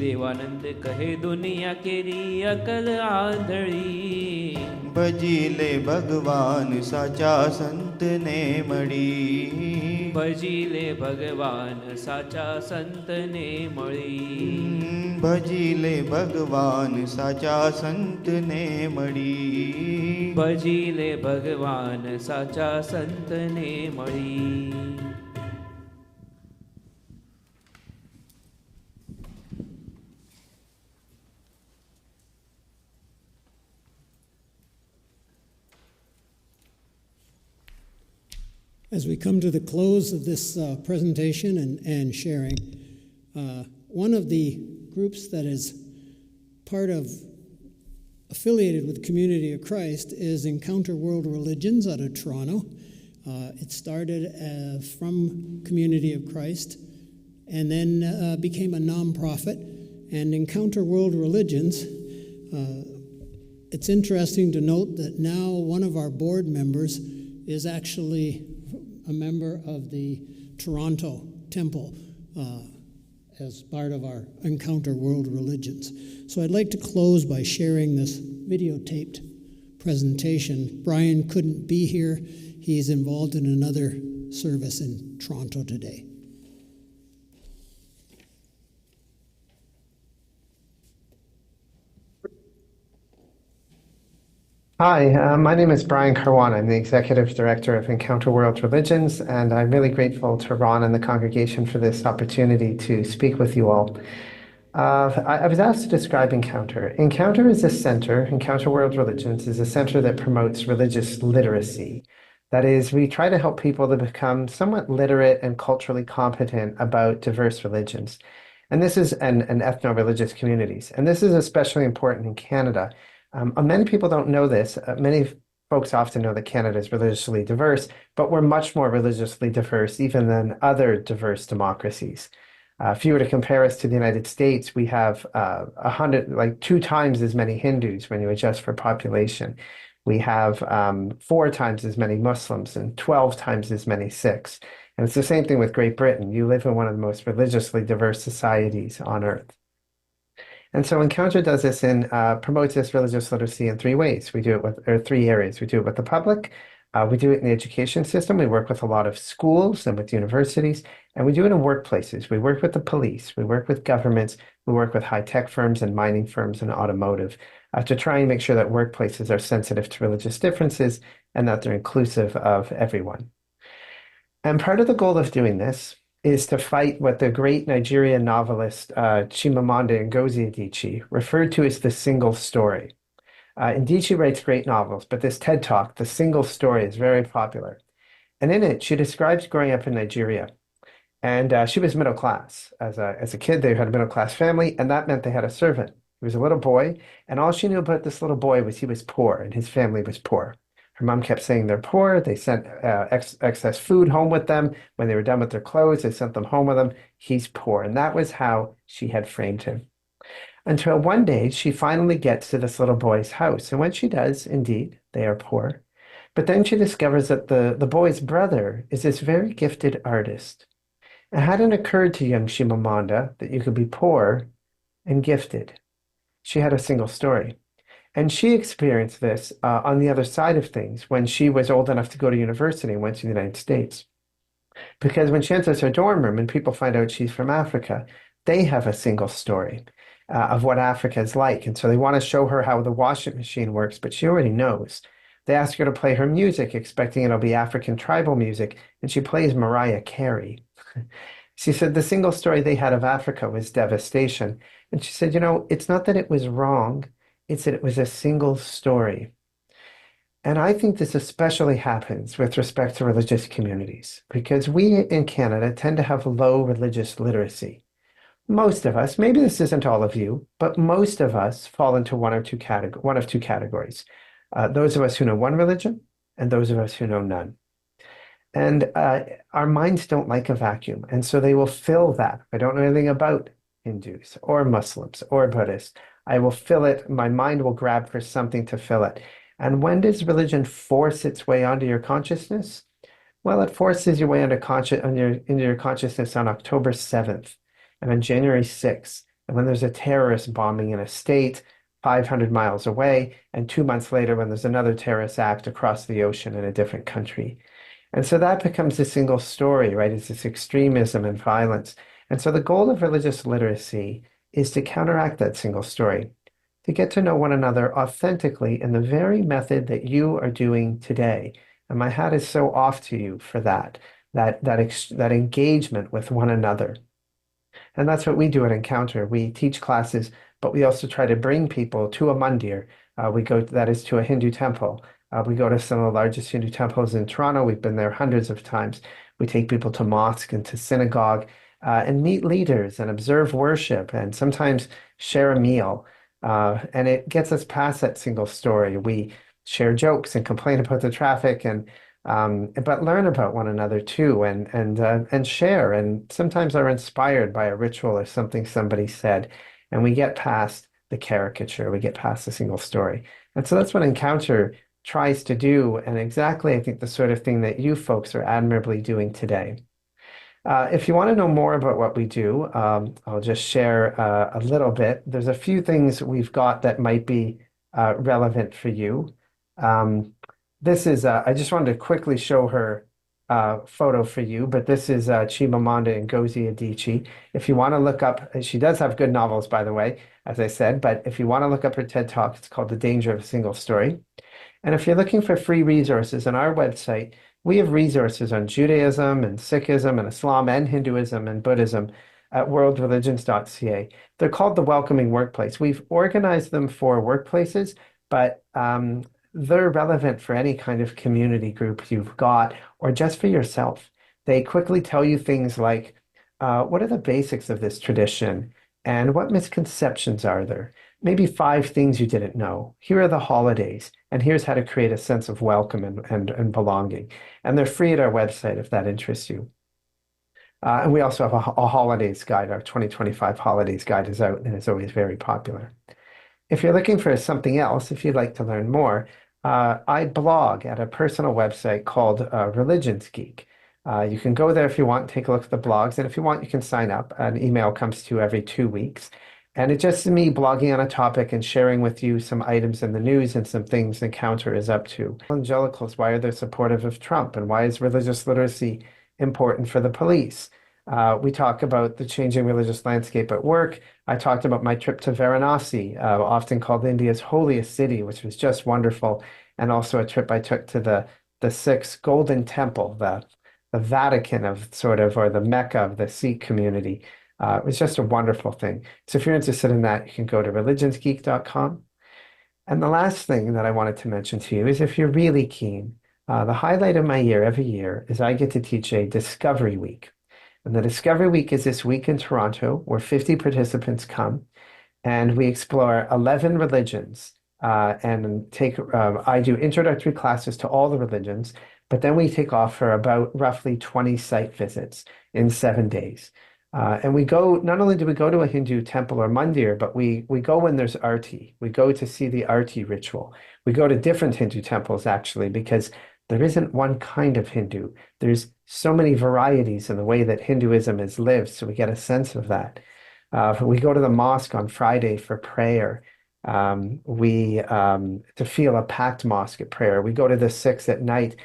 દેવાનંદ કહે દુનિયા કેરી અકલ આંધળી. ભજીલે ભગવાન સાચા સંતને મળી. ભજીલે ભગવાન સાચા સંતને મળી. ભજીલે ભગવાન સાચા સંતને મળી. ભજીલે ભગવાન સાચા સંતને મળી. As we come to the close of this presentation and sharing, one of the groups that is part of affiliated with Community of Christ is Encounter World Religions out of Toronto. It started from Community of Christ and then became a nonprofit. And Encounter World Religions, it's interesting to note that now one of our board members is actually a member of the Toronto Temple as part of our Encounter World Religions. So I'd like to close by sharing this videotaped presentation. Brian couldn't be here. He's involved in another service in Toronto today. Hi, my name is Brian Carwan. I'm the Executive Director of Encounter World Religions, and I'm really grateful to Ron and the congregation for this opportunity to speak with you all. I was asked to describe Encounter. Encounter is a center, Encounter World Religions is a center that promotes religious literacy. That is, we try to help people to become somewhat literate and culturally competent about diverse religions. And this is an ethno-religious communities. And this is especially important in Canada. Many people don't know this. Many folks often know that Canada is religiously diverse, but we're much more religiously diverse even than other diverse democracies. If you were to compare us to the United States, we have 2 times as many Hindus when you adjust for population. We have 4 times as many Muslims and 12 times as many Sikhs. And it's the same thing with Great Britain. You live in one of the most religiously diverse societies on earth. And so Encounter does this and promotes this religious literacy in 3 ways. We do it with, or 3 areas. We do it with the public, we do it in the education system. We work with a lot of schools and with universities, and we do it in workplaces. We work with the police, we work with governments, we work with high-tech firms and mining firms and automotive to try and make sure that workplaces are sensitive to religious differences and that they're inclusive of everyone. And part of the goal of doing this is to fight what the great Nigerian novelist Chimamanda Ngozi Adichie referred to as the single story. Adichie writes great novels, but this TED Talk, The Single Story, is very popular. And in it, she describes growing up in Nigeria. And she was middle class. As a kid, they had a middle class family, and that meant they had a servant. He was a little boy, and all she knew about this little boy was he was poor, and his family was poor. Her mom kept saying they're poor. They sent excess food home with them. When they were done with their clothes, they sent them home with them. He's poor. And that was how she had framed him. Until one day, she finally gets to this little boy's house. And when she does, indeed, they are poor. But then she discovers that the boy's brother is this very gifted artist. It hadn't occurred to young Chimamanda that you could be poor and gifted. She had a single story. And she experienced this on the other side of things when she was old enough to go to university and went to the United States. Because when she enters her dorm room and people find out she's from Africa, they have a single story of what Africa is like. And so they want to show her how the washing machine works, but she already knows. They ask her to play her music, expecting it'll be African tribal music, and she plays Mariah Carey. She said the single story they had of Africa was devastation. And she said, it's not that it was wrong, it's that it was a single story. And I think this especially happens with respect to religious communities because we in Canada tend to have low religious literacy. Most of us, maybe this isn't all of you, but most of us fall into one of two categories. Those of us who know one religion and those of us who know none. And our minds don't like a vacuum. And so they will fill that. I don't know anything about Hindus or Muslims or Buddhists. I will fill it. My mind will grab for something to fill it. And when does religion force its way onto your consciousness? Well, it forces your way into your consciousness on October 7th and on January 6th. And when there's a terrorist bombing in a state 500 miles away, and 2 months later when there's another terrorist act across the ocean in a different country. And so that becomes a single story, right? It's this extremism and violence. And so the goal of religious literacy is to counteract that single story, to get to know one another authentically in the very method that you are doing today. And my hat is so off to you for that engagement with one another. And that's what we do at Encounter. We teach classes, but we also try to bring people to a mandir. That is to a Hindu temple. We go to some of the largest Hindu temples in Toronto. We've been there hundreds of times. We take people to mosque and to synagogue and meet leaders and observe worship and sometimes share a meal. And it gets us past that single story. We share jokes and complain about the traffic but learn about one another too and share and sometimes are inspired by a ritual or something somebody said. And we get past the caricature, we get past the single story. And so that's what Encounter tries to do, and exactly, I think, the sort of thing that you folks are admirably doing today. If you want to know more about what we do, I'll just share a little bit. There's a few things we've got that might be relevant for you. I just wanted to quickly show her photo for you, but this is Chimamanda Ngozi Adichie. If you want to look up, she does have good novels, by the way, as I said, but if you want to look up her TED Talk, it's called The Danger of a Single Story. And if you're looking for free resources on our website, we have resources on Judaism and Sikhism and Islam and Hinduism and Buddhism at worldreligions.ca. They're called the Welcoming Workplace. We've organized them for workplaces, but they're relevant for any kind of community group you've got or just for yourself. They quickly tell you things like, what are the basics of this tradition and what misconceptions are there? Maybe 5 things you didn't know. Here are the holidays, and here's how to create a sense of welcome and belonging. And they're free at our website if that interests you. And we also have a holidays guide. Our 2025 holidays guide is out, and it's always very popular. If you're looking for something else, if you'd like to learn more, I blog at a personal website called Religions Geek. You can go there if you want, take a look at the blogs, and if you want, you can sign up. An email comes to you every 2 weeks. And it's just me blogging on a topic and sharing with you some items in the news and some things Encounter is up to. Evangelicals, why are they supportive of Trump? And why is religious literacy important for the police? We talk about the changing religious landscape at work. I talked about my trip to Varanasi, often called India's holiest city, which was just wonderful. And also a trip I took to the Sixth Golden Temple, the Vatican or the Mecca of the Sikh community. It was just a wonderful thing. So if you're interested in that, you can go to religionsgeek.com. And the last thing that I wanted to mention to you is if you're really keen, the highlight of my year every year is I get to teach a Discovery Week. And the Discovery Week is this week in Toronto where 50 participants come and we explore 11 religions and I do introductory classes to all the religions, but then we take off for about roughly 20 site visits in 7 days. And not only do we go to a Hindu temple or mandir, but we go when there's arti. We go to see the arti ritual. We go to different Hindu temples, actually, because there isn't one kind of Hindu. There's so many varieties in the way that Hinduism is lived, so we get a sense of that. We go to the mosque on Friday for prayer. To feel a packed mosque at prayer. We go to the Sikhs at night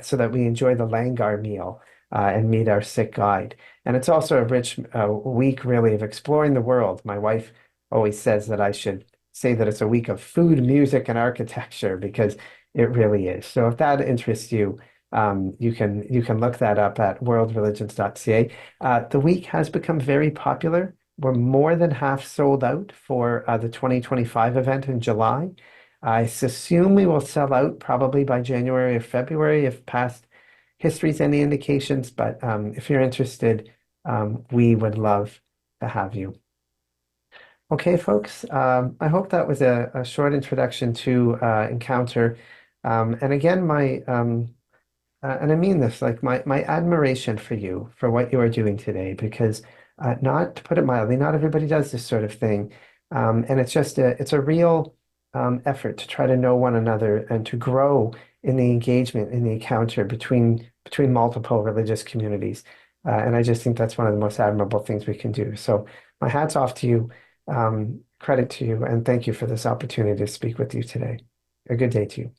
so that we enjoy the langar meal and meet our Sikh guide. And it's also a rich week, really, of exploring the world. My wife always says that I should say that it's a week of food, music, and architecture because It really is. So if that interests you, you can look that up at worldreligions.ca. The week has become very popular. We're more than half sold out for the 2025 event in July. I assume we will sell out probably by January or February if past history is any indications. But if you're interested, we would love to have you. Okay, folks, I hope that was a short introduction to Encounter. And again, and I mean this, like my admiration for you, for what you are doing today, because not to put it mildly, not everybody does this sort of thing. And it's a real effort to try to know one another and to grow in the engagement, in the encounter between multiple religious communities. And I just think that's one of the most admirable things we can do. So my hat's off to you. Credit to you, and thank you for this opportunity to speak with you today. A good day to you.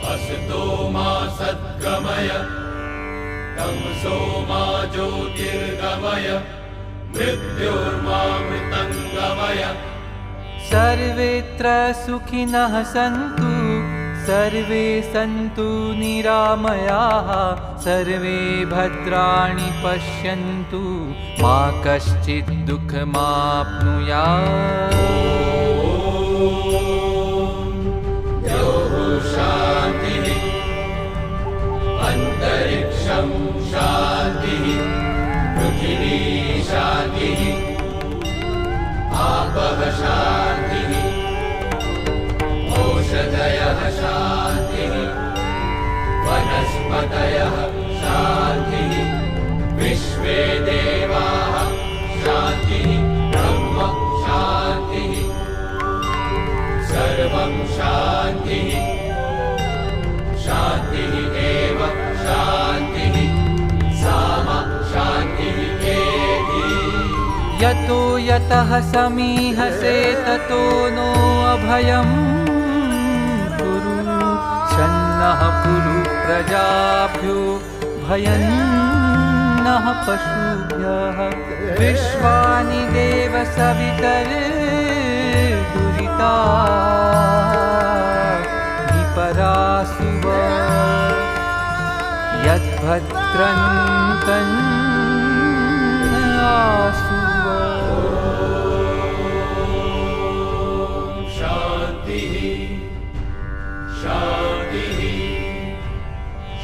असतो मा सद्गमय तमसो मा ज्योतिर्गमय मृत्योर्मामृतङ्गमय सर्वेत्र सुखिनः सन्तु सर्वे सन्तु निरामयाः सर्वे भद्राणि पश्यन्तु मा कश्चित् दुःखमाप्नुयात् शान्तिः अन्तरिक्षं शान्तिः पृथिवी शान्तिः आपः शान्तिः औषधयः शान्तिः वनस्पतयः शान्तिः विश्वे देवाः शान्तिः ब्रह्म शान्तिः सर्वं शान्तिः शान्तिः एव शान्तिः साम शान्तिः एति यतो यतः समीहसे ततो नो अभयं कुरु सन्नः कुरु प्रजाभ्यो भयन्नः पशुभ्यः विश्वानि देव सवितर्दुरिता विपरासुव यद्भद्रन्तन्नासुव शान्तिः शान्तिः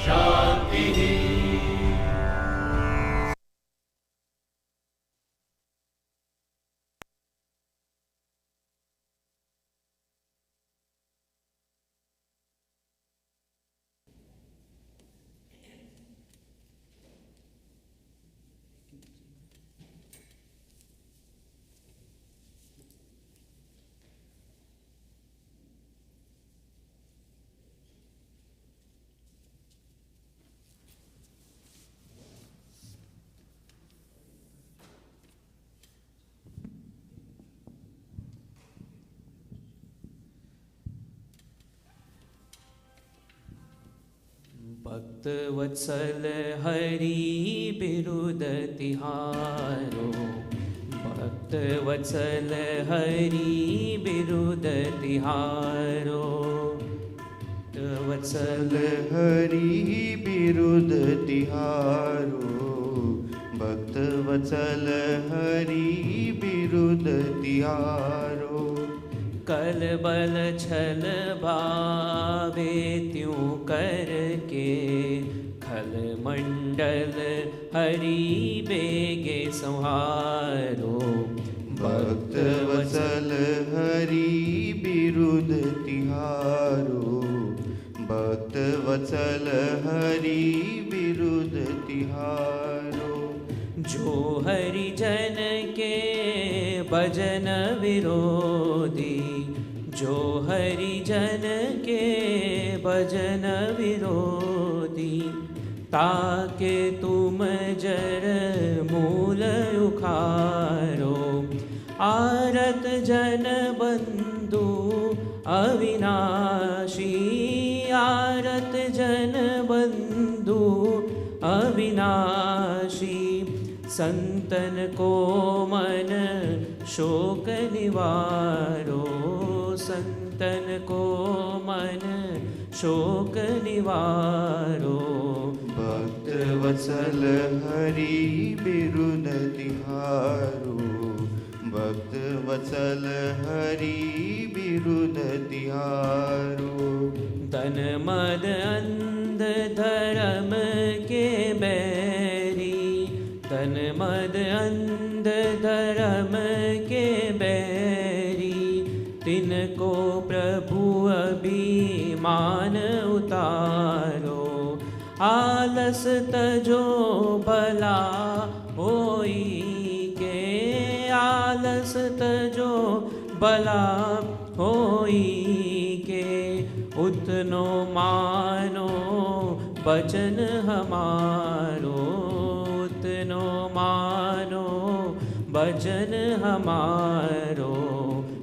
शान्तिः भक्तवत्सल हरि बिरुद तिहारो भक्तवत्सल हरि बिरुद तिहारो भक्तवत्सल हरि बिरुद तिहारो भक्तवत्सल हरि बिरुद तिहारो कल बल छल भावे त्यों करके खल मंडल हरि बेगे संहारो भक्तवत्सल हरि बिरुद तिहारो वत्सल हरि बिरुद तिहारो जो हरि जन के भजन विरोधी, जो हरि जन के भजन विरोधी, ताके तुम जर मूल उखारो, आरत जन बंधु अविनाशी, आरत जन बंधु अविनाशी, संतन को मन शोक निवारो, संतन को मन शोक निवारो। भक्त वत्सल हरि बिरुद तिहारो भक्त वत्सल हरि बिरुद तिहारो तन मद अंध धर्म के बैरी, तन मद अंध धर्म के बैरी, तिनको प्रभु अभिमान उतारो, आलस तजो भला होई के, आलस तजो भला होई के, उतनो मानो वचन हमारो, उतनो मानो वचन हमारो।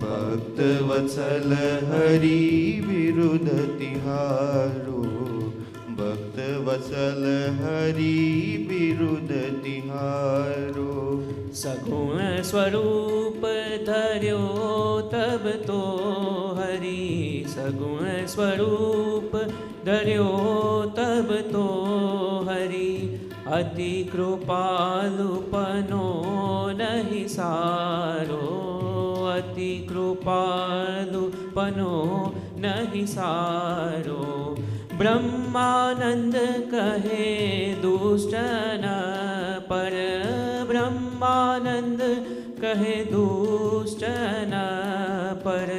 भक्त वत्सल हरि बिरुद तिहारो भक्त वत्सल हरि बिरुद तिहारो सगुण स्वरूप धर्यो तब तो हरि, सगुण स्वरूप धर्यो तब तो हरि, अति कृपालुपनो नहीं सारो, अति कृपालुपनो नहीं सारो। ब्रह्मानंद कहे दुष्ट न पर, ब्रह्मानंद कहे दुष्ट न पर,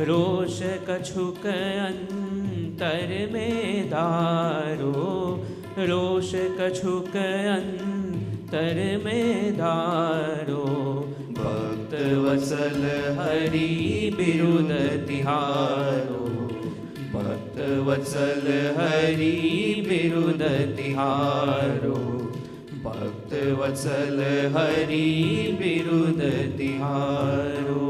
रोष कछुक अंतर में धारो, रोष कछुक अंतर में धारो। भक्त वत्सल हरि बिरुद तिहारो भक्त वत्सल हरि बिरुद तिहारो भक्त वत्सल Hari बिरुद तिहारो।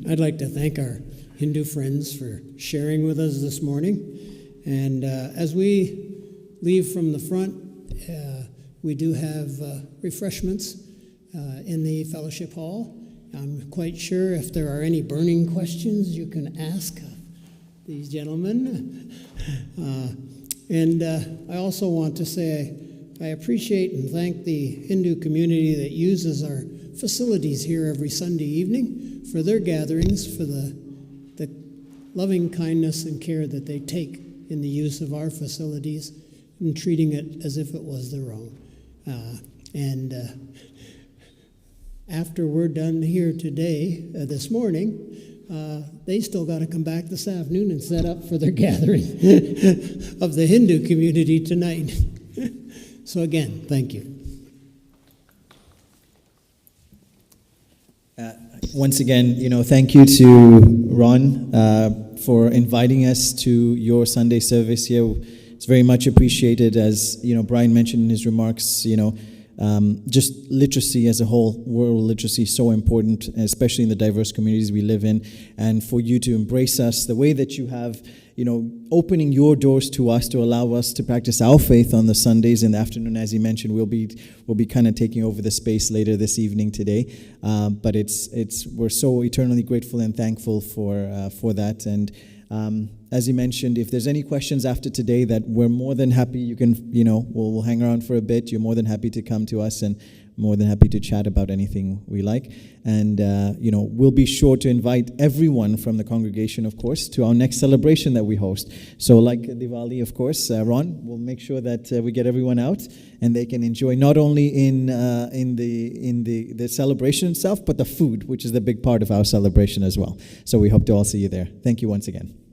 I'd like to thank our Hindu friends for sharing with us this morning. And as we leave from the front, we do have refreshments in the fellowship hall. I'm quite sure if there are any burning questions, you can ask these gentlemen. And I also want to say I appreciate and thank the Hindu community that uses our facilities here every Sunday evening for their gatherings, for the loving kindness and care that they take in the use of our facilities and treating it as if it was their own. And after we're done here today, this morning, they still got to come back this afternoon and set up for their gathering of the Hindu community tonight. So again, thank you. Once again, thank you to Ron for inviting us to your Sunday service here. It's very much appreciated. As Brian mentioned in his remarks, just literacy as a whole, world literacy, so important, especially in the diverse communities we live in. And for you to embrace us the way that you have, opening your doors to us to allow us to practice our faith on the Sundays in the afternoon. As he mentioned, we'll be kind of taking over the space later this evening today. But we're so eternally grateful and thankful for that. And as he mentioned, if there's any questions after today, that we're more than happy. You can, we'll hang around for a bit. You're more than happy to come to us, and more than happy to chat about anything we like. And, we'll be sure to invite everyone from the congregation, of course, to our next celebration that we host. So like Diwali, of course, Ron, we'll make sure that we get everyone out and they can enjoy not only in the celebration itself, but the food, which is the big part of our celebration as well. So we hope to all see you there. Thank you once again.